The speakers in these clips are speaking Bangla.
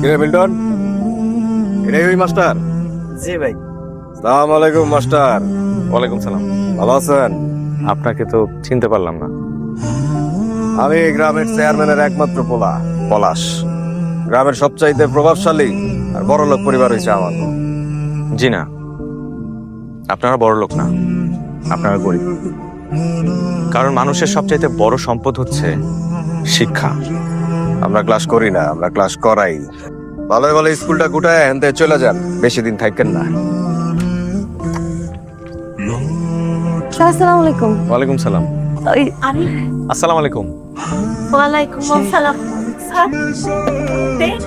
কিরে মিল্টন, এটাই ওই মাস্টার? জি ভাই। সালাম আলাইকুম মাস্টার। ওয়ালাইকুম সালাম। ভালো আছেন? আপনাকে তো চিনতে পারলাম না। আমি এই গ্রামের চেয়ারম্যানের একমাত্র পোলা পলাশ। গ্রামের সবচাইতে প্রভাবশালী আর বড় লোক পরিবার হয়েছে আমার। জি না, আপনারা বড় লোক না, আপনারা গরিব। কারণ মানুষের সবচাইতে বড় সম্পদ হচ্ছে শিক্ষা। আমরা ক্লাস করি না, আমরা ক্লাস করাই। ভালো ভালো স্কুলটা গুটায় এনতে চলে যান, বেশি দিন থাকেন না। আসসালামু আলাইকুম। ওয়ালাইকুম সালাম। ওই আমি আসসালামু আলাইকুম। ওয়ালাইকুম আসসালাম স্যার।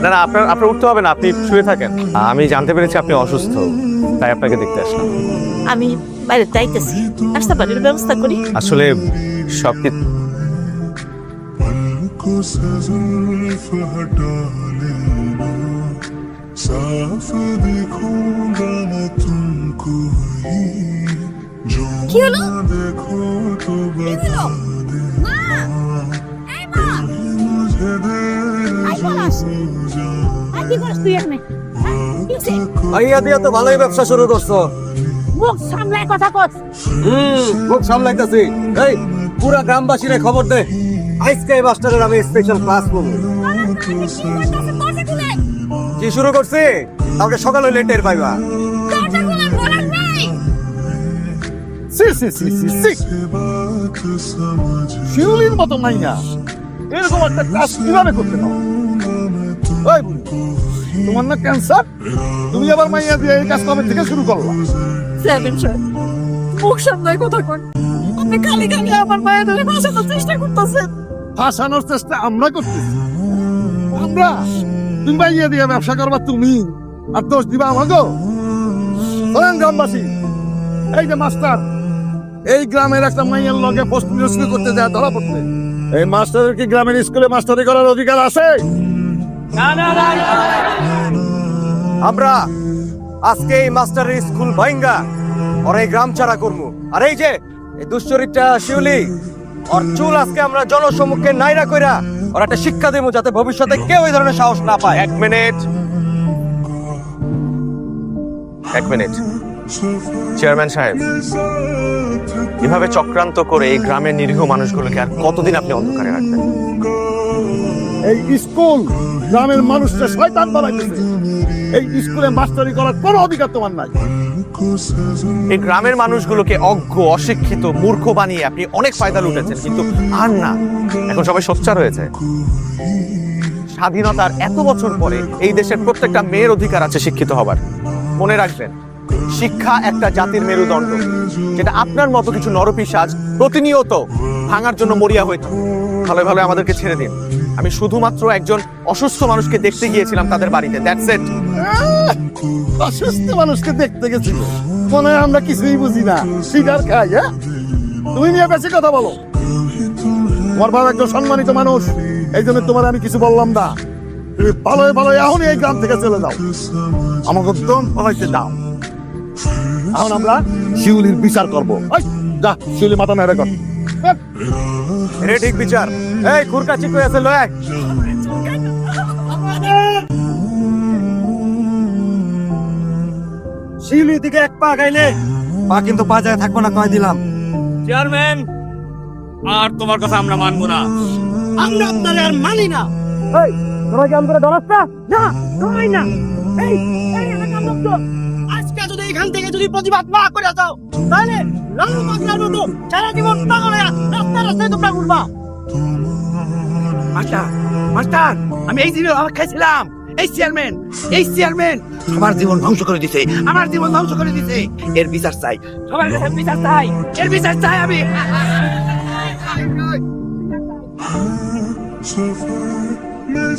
না না, আপনার উঠতে হবে না, আপনি শুয়ে থাকেন। আমি জানতে পেরেছি আপনি অসুস্থ, তাই আপনাকে দেখতে আসলাম। আমি বাইরে যাইতেছি, আসতে বাড়ির ব্যবস্থা করি। আসলে সব কিছু को जुल्फ हटा लेना, साफ देखूंगा मैं तुमको ही, जो ना देखो तो बता देना, कभी मुझे देर सो जाए। ভাইয়া দিয়া তো ভালোই ব্যবসা শুরু করছো। মুখ সামলায় কথা কস। খুব সামলাইতেছি। এই পুরা গ্রামবাসীরে খবর দে, আজকে এই মাস্টারের আমি স্পেশাল ক্লাস করব। কি শুরু করছি? কালকে সকালে লেটের পাইবা। শিউলির মতো মাইয়া এরকম একটা কাজ কিভাবে করতে পারো? ওই বুড়ি, তোমার না ক্যান্সার? তুমি আবার মাইয়া দিয়ে এই কাজ কবে থেকে শুরু করলা? সেভেন স্যার, মুখ সামলায় কথা কন। আপনি খালি খালি আমার মায়ের ধরে ভাসানোর চেষ্টা করতেছেন। ফাঁসানোর চেষ্টা আমরা করতেছি? আমরা? তুমি মাইয়া দিয়ে ব্যবসা করবা তুমি, আর দোষ দিবা আমাকে? শোনেন গ্রামবাসী, এই যে মাস্টার এই গ্রামের একটা মাইয়ের লগে পোস্ট করতে যায় ধরা পড়তে, এই মাস্টারের কি গ্রামের স্কুলে মাস্টারি করার অধিকার আছে? আমরা আজকে এই মাস্টারের স্কুল ভাইঙ্গা আর এই গ্রাম ছাড়া করবো। আর এই যে এই দুশ্চরিত্রা শিউলি, ওর চুল আজকে আমরা জনসম্মুখে নাইরা কইরা ওর একটা শিক্ষা দেবো, যাতে ভবিষ্যতে কেউ এই ধরনের সাহস না পায়। এক মিনিট। চেয়ারম্যান সাহেব, এভাবে চক্রান্ত করে এই গ্রামের নিরীহ মানুষগুলোকে আর কতদিন আপনি অন্ধকারে রাখবেন? এই স্কুল গ্রামের মানুষকে শয়তান বানাইতেছে। এই স্কুলে মাস্টারি করার কোনো অধিকার তোমার নাই। এই গ্রামের মানুষগুলোকে অজ্ঞ, অশিক্ষিত, মূর্খ বানিয়ে আপনি অনেক ফায়দা লুটেছেন, কিন্তু আর না, এখন সবাই সোচ্চার হয়েছে। স্বাধীনতার এত বছর পরে এই দেশের প্রত্যেকটা মেয়ের অধিকার আছে শিক্ষিত হবার। মনে রাখবেন, শিক্ষা একটা জাতির মেরুদণ্ড, যেটা আপনার মতো কিছু নরপিশাচ প্রতিনিয়ত ভাঙার জন্য মরিয়া হয়ে থাকে। ভালো ভালো আমাদেরকে ছেড়ে দিন। আমি শুধুমাত্র একজন অসুস্থ মানুষকে দেখতে গিয়েছিলাম তাদের বাড়িতে, দ্যাটস ইট। অসুস্থ মানুষকে দেখতে গেছিল, মনে হয় আমরা কিছুই বুঝি না, সিগার খাই। হ্যাঁ, তুমি নিয়ে বেশি কথা বলো। তোমার বাবা একজন সম্মানিত মানুষ, এই জন্য তোমার আমি কিছু বললাম না। তুমি ভালো ভালো এখনই এই গ্রাম থেকে চলে যাও, আমাকে দম ফলাইতে দাও। এখন আমরা শিউলির বিচার করবো। যা, শিউলি মাথা নেড়ে কর। এটা ঠিক বিচার। এই খুরকা চিকু আছে লয়। শিউলি দিকে এক পা গাইলে পা কিন্তু পা যায় থাকবো না, কয় দিলাম। চেয়ারম্যান, আর তোমার কথা আমরা মানবো না। আমরা আপনারা আর মানি না। এই তোরা কি আমাদের ডরাস না? না, নয় না। এই এই এলাকার লোকজন, আজকে যদি এখান থেকে যদি প্রতিবাদ না করে যাও, তাহলে লালু পাগলার মতো সারা জীবন পাগল হয়ে রাস্তায় রাস্তায় তোমরা ঘুরবা। মাস্টার, মাস্টার, আমি এই জীবন খাইছিলাম। এই চেয়ারম্যান আমার জীবন ধ্বংস করে দিছে, আমার জীবন ধ্বংস করে দিছে। এর বিচার চাই, সবার কাছে বিচার চাই, এর বিচার চাই আমি। सफर में